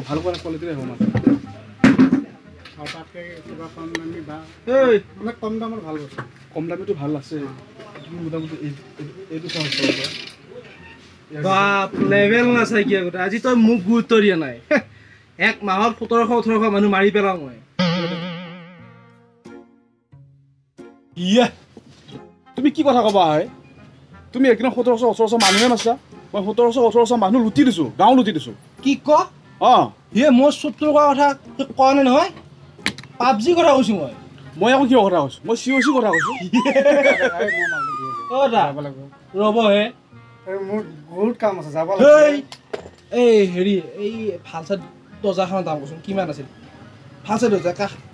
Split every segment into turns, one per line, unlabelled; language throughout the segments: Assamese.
ভাল কোৱালিটিৰে হ'ব মানে আৰু তাতকে কিবা কম দামী বা মানে কম দামৰ ভাল বস্তু কম দামীটো ভাল আছে মোটামুটি এইটো চাওঁ
বাপ লেভেল না চাই কি আগতে আজি তই মোক গুৰুত্ব দিয়া নাই এক মাহত 1700-1800 মানুহ মাৰি পেলাও মই
ইয়া তুমি কি কথা ক'বা হয় তুমি একদিন 1700-1800 মানুহে নাছা মই 1700-1800 মানুহ লুটি দিছোঁ গাঁও লুটি দিছোঁ
কি ক
অঁ
হে মই 70 কৰা কথা কোৱা নাই নহয় পাবজি কথা কৈছোঁ
মই আকৌ কিয় কথা কৈছোঁ মই চিঅ'চি কথা কৈছোঁ
ৰ'ব হে
মোৰ বহুত কাম আছে যাব
এই হেৰি এই ভাল চাই দৰ্জাখনৰ দাম কৈছোন কিমান আছিল ভাল চাই দৰ্জা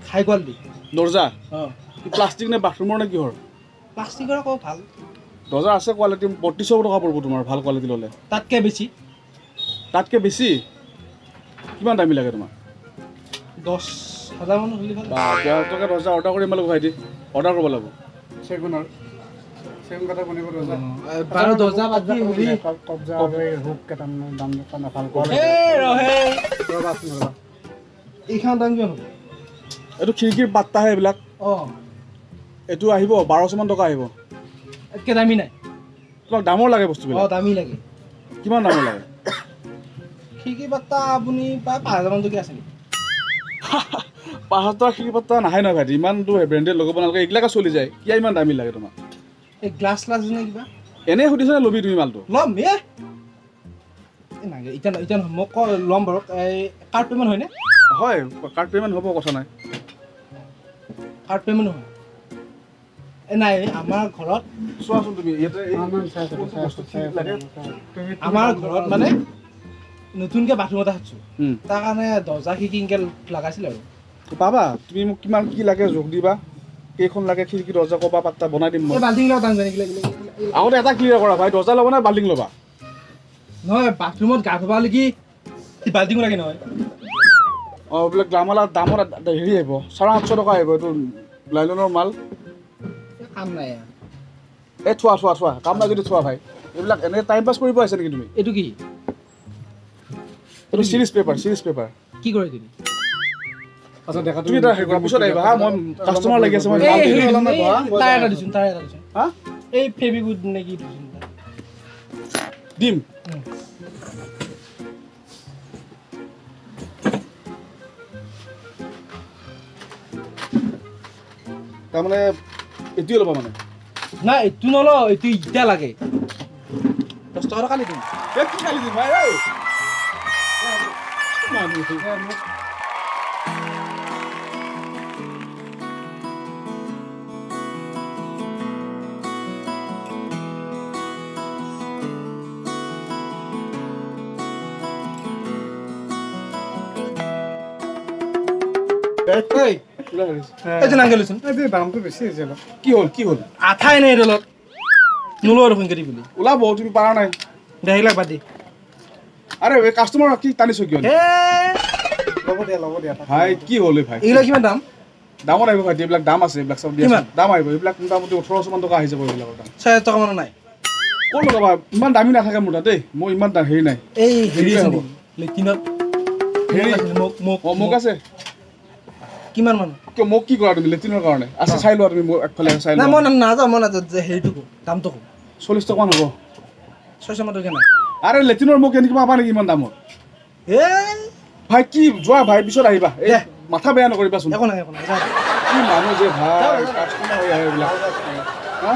খাই কোৱালিটি
দৰ্জা
অঁ
প্লাষ্টিক নে বাথৰুমৰ নে কিহৰ
প্লাষ্টিকৰ আকৌ ভাল
দৰ্জা আছে কোৱালিটি 3200 টকা পৰিব তোমাৰ ভাল কোৱালিটি ল'লে তাতকৈ বেছি কিমান দামী লাগে তোমাক
10,000 মান হ'লে ভাল
10 টকা দৰ্জা অৰ্ডাৰ কৰি মেলি ঘূৰাই দি অৰ্ডাৰ কৰিব লাগিব চেগুনৰ চেগুন কাঠৰ বনিব দৰ্জা
বাৰু দৰ্জা বাদ দি হেৰি
কবজা হুক কেইটামান দাম দোকান ভাল
ৰ'বা এইখন দাম কিমান হ'ব
এইটো খিৰিকীৰ পাত্তাহে এইবিলাক
অঁ
এইটো আহিব 1200 মান টকা আহিব
একে দামী নাই
তোমাক দামৰ লাগে বস্তুবিলাক
অঁ দামী লাগে
কিমান দামৰ লাগে
খিৰিকী পাত্তা আপুনি প্ৰায় 5,000 মান টকীয়া আছে নেকি
5,000 টকা খিৰিকী পাত্তা নাহে নহয় ভাইটি ইমানটো ব্ৰেণ্ডেড লগাব নালাগে এইবিলাকে চলি যায় কিয় ইমান দামী লাগে তোমাক
এই গ্লাছ নে কিবা
এনেই সুধিছা নে ল'বি তুমি মালটো
ল'ম নাগে এতিয়া মই ল'ম বাৰু এই কাৰ্ড পে'মেণ্ট হয়নে
হয় কাৰ্ড পে'মেণ্ট হ'ব কথা নাই
কাৰ্ড পে'মেণ্ট হয় নাই আমাৰ ঘৰত
চোৱাচোন তুমি ইয়াতে
আমাৰ ঘৰত মানে নতুনকৈ বাথৰুম এটা সাজিছোঁ তাৰ কাৰণে দৰ্জা খিৰিকী লগাইছিল আৰু
পাবা তুমি মোক কিমান কি লাগে জোখ দিবা কেইখন লাগে খিৰিকী দৰ্জা ক'বা পাত্তা বনাই দিম মই
বাল্টিং লওঁ
আগতে এটা ক্লিয়াৰ কৰা ভাই দৰ্জা ল'বা নে বাল্টিং ল'বা
নহয় বাথৰুমত গা ধুবা লাগি বাল্টিঙো লাগে নহয়
অঁ এইবিলাক গ্লামালা দামত হেৰি আহিব 750 টকা আহিব এইটো লাইলনৰ মাল
কাম নাই
এই থোৱা কাম নাই যদি থোৱা ভাই এইবিলাক এনেকৈ টাইম পাছ কৰিব আহিছে নেকি তুমি
এইটো কি
এইটো চিৰিজ পেপাৰ
কি কৰে তুমি
আচ্ছা দেখা তুমি এটা হেৰি কৰা পিছত আহিবা হা মই কাষ্টমাৰ লাগি আছে মই
তাই এটা দিছোন
হা
এই ফেবিকুড নে কি দিছোন
দিম তাৰমানে এইটোৱে ল'বা মানে
নাই এইটো নলওঁ এইটো ইটা লাগে 10 টকা কালি দিম
কি কালি দিম ভাই দামটো বেছি হৈছে কি হ'ল
আঠাই নাই এইডালত নোলোৱা দেখোন কেৰি বুলি
ওলাব তুমি পাৰা নাই
দেখিলাক বাদ দি
আৰে কাষ্টমাৰ কি টানিছো কিয় ল'ব দিয়া ভাই কি হ'ল ভাই
এইবিলাক কিমান দাম
দামত আহিব ভাইটি এইবিলাক দাম আছে এইবিলাক চব দিয়া দাম আহিব এইবিলাক মোটামুটি 1800 মান টকা আহি যাব এইবিলাকৰ দাম
4,000 টকা মান নাই
ক'ত লগাবা ইমান দামী নাথাকে মোৰ তাত দেই মই ইমান হেৰি নাই
এই হেৰি হ'ব লেটিনত
হেৰি মোক আছে
কিমান মান
কিয় মোক কি কৰা তুমি লেটিনৰ কাৰণে আছে চাই লোৱা তুমি একফালে চাই লোৱা
মই নাযাওঁ হেৰিটো দামটো কম
40 টকা হ'ব
600 মান টকা নাই
আৰে লেটিনৰ মোক এনেকৈ পাবা নেকি ইমান দামত ভাই কি যোৱা ভাই পিছত আহিবা এই মাথা বেয়া নকৰিবাচোন
একো নাই
কি মানুহ যে ভাই কাষ্টমাৰ হৈ আহে এইবিলাক হা